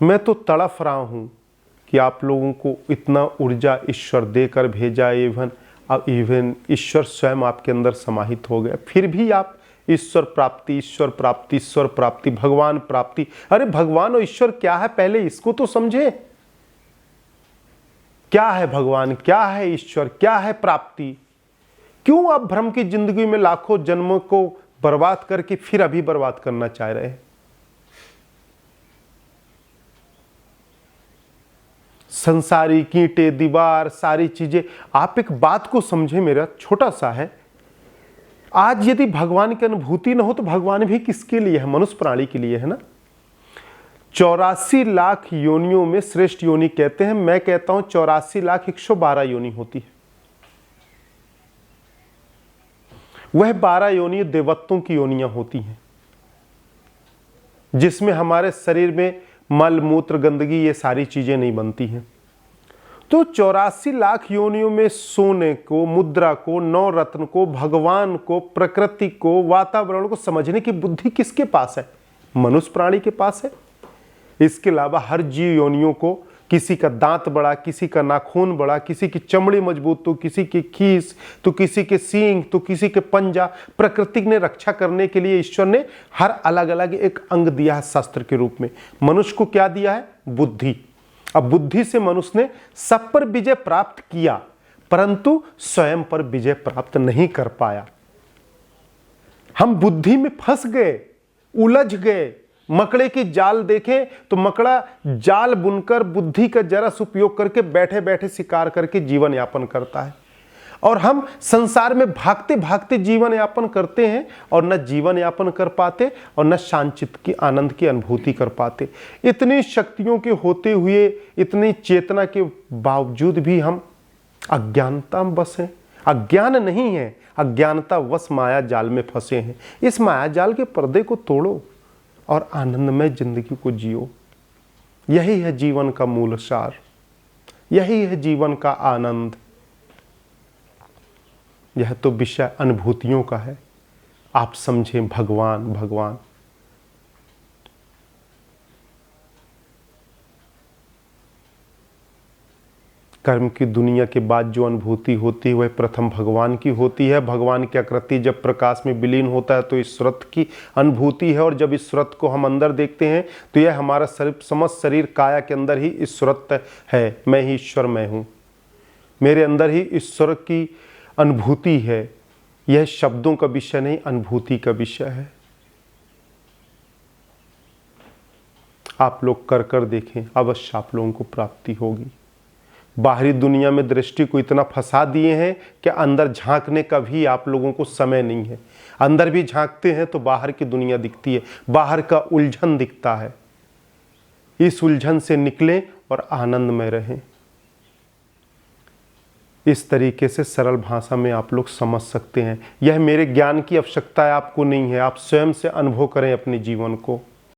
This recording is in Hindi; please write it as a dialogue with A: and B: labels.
A: मैं तो तड़फ रहा हूँ कि आप लोगों को इतना ऊर्जा ईश्वर देकर भेजा, इवन ईश्वर स्वयं आपके अंदर समाहित हो गया, फिर भी आप ईश्वर प्राप्ति, ईश्वर प्राप्ति, ईश्वर प्राप्ति, भगवान प्राप्ति। अरे भगवान और ईश्वर क्या है, पहले इसको तो समझे। क्या है भगवान, क्या है ईश्वर, क्या है प्राप्ति? क्यों आप भ्रम की जिंदगी में लाखों जन्मों को बर्बाद करके फिर अभी बर्बाद करना चाह रहे हैं? संसारी कींटे, दीवार, सारी चीजें। आप एक बात को समझे, मेरा छोटा सा है, आज यदि भगवान की अनुभूति न हो तो भगवान भी किसके लिए है? मनुष्य प्राणी के लिए है ना। 84 लाख योनियों में श्रेष्ठ योनि कहते हैं, मैं कहता हूं 84,112 योनि होती है। वह 12 योनि देवत्वों की योनियां होती हैं, जिसमें हमारे शरीर में मल मूत्र गंदगी ये सारी चीजें नहीं बनती हैं। तो 84 लाख योनियों में सोने को, मुद्रा को, नवरत्न को, भगवान को, प्रकृति को, वातावरण को समझने की बुद्धि किसके पास है? मनुष्य प्राणी के पास है। इसके अलावा हर जीव योनियों को, किसी का दांत बड़ा, किसी का नाखून बड़ा, किसी की चमड़ी मजबूत, तो किसी की खीस, तो किसी के सींग, तो किसी के पंजा, प्रकृति ने रक्षा करने के लिए ईश्वर ने हर अलग अलग एक अंग दिया है शस्त्र के रूप में। मनुष्य को क्या दिया है? बुद्धि। अब बुद्धि से मनुष्य ने सब पर विजय प्राप्त किया, परंतु स्वयं पर विजय प्राप्त नहीं कर पाया। हम बुद्धि में फंस गए, उलझ गए। मकड़े की जाल देखें तो मकड़ा जाल बुनकर बुद्धि का जरा सा उपयोग करके बैठे बैठे शिकार करके जीवन यापन करता है, और हम संसार में भागते भागते जीवन यापन करते हैं और न जीवन यापन कर पाते और न शांतिचित्त की आनंद की अनुभूति कर पाते। इतनी शक्तियों के होते हुए, इतनी चेतना के बावजूद भी हम अज्ञानता में बस हैं। अज्ञान नहीं है, अज्ञानता वश माया जाल में फंसे हैं। इस माया जाल के पर्दे को तोड़ो और आनंदमय जिंदगी को जियो। यही है जीवन का मूल सार, यही है जीवन का आनंद। यह तो विषय अनुभूतियों का है। आप समझें भगवान भगवान। कर्म की दुनिया के बाद जो अनुभूति होती है वह प्रथम भगवान की होती है। भगवान की आकृति जब प्रकाश में विलीन होता है तो ईश्वरत्व की अनुभूति है, और जब ईश्वरत्व को हम अंदर देखते हैं तो यह हमारा समस्त शरीर काया के अंदर ही ईश्वरत्व है। मैं ही ईश्वर मैं हूँ, मेरे अंदर ही ईश्वर की अनुभूति है। यह शब्दों का विषय नहीं, अनुभूति का विषय है। आप लोग कर कर देखें, अवश्य आप लोगों को प्राप्ति होगी। बाहरी दुनिया में दृष्टि को इतना फंसा दिए हैं कि अंदर झांकने का भी आप लोगों को समय नहीं है। अंदर भी झांकते हैं तो बाहर की दुनिया दिखती है, बाहर का उलझन दिखता है। इस उलझन से निकलें और आनंद में रहें। इस तरीके से सरल भाषा में आप लोग समझ सकते हैं। यह मेरे ज्ञान की आवश्यकता है, आपको नहीं है। आप स्वयं से अनुभव करें अपने जीवन को।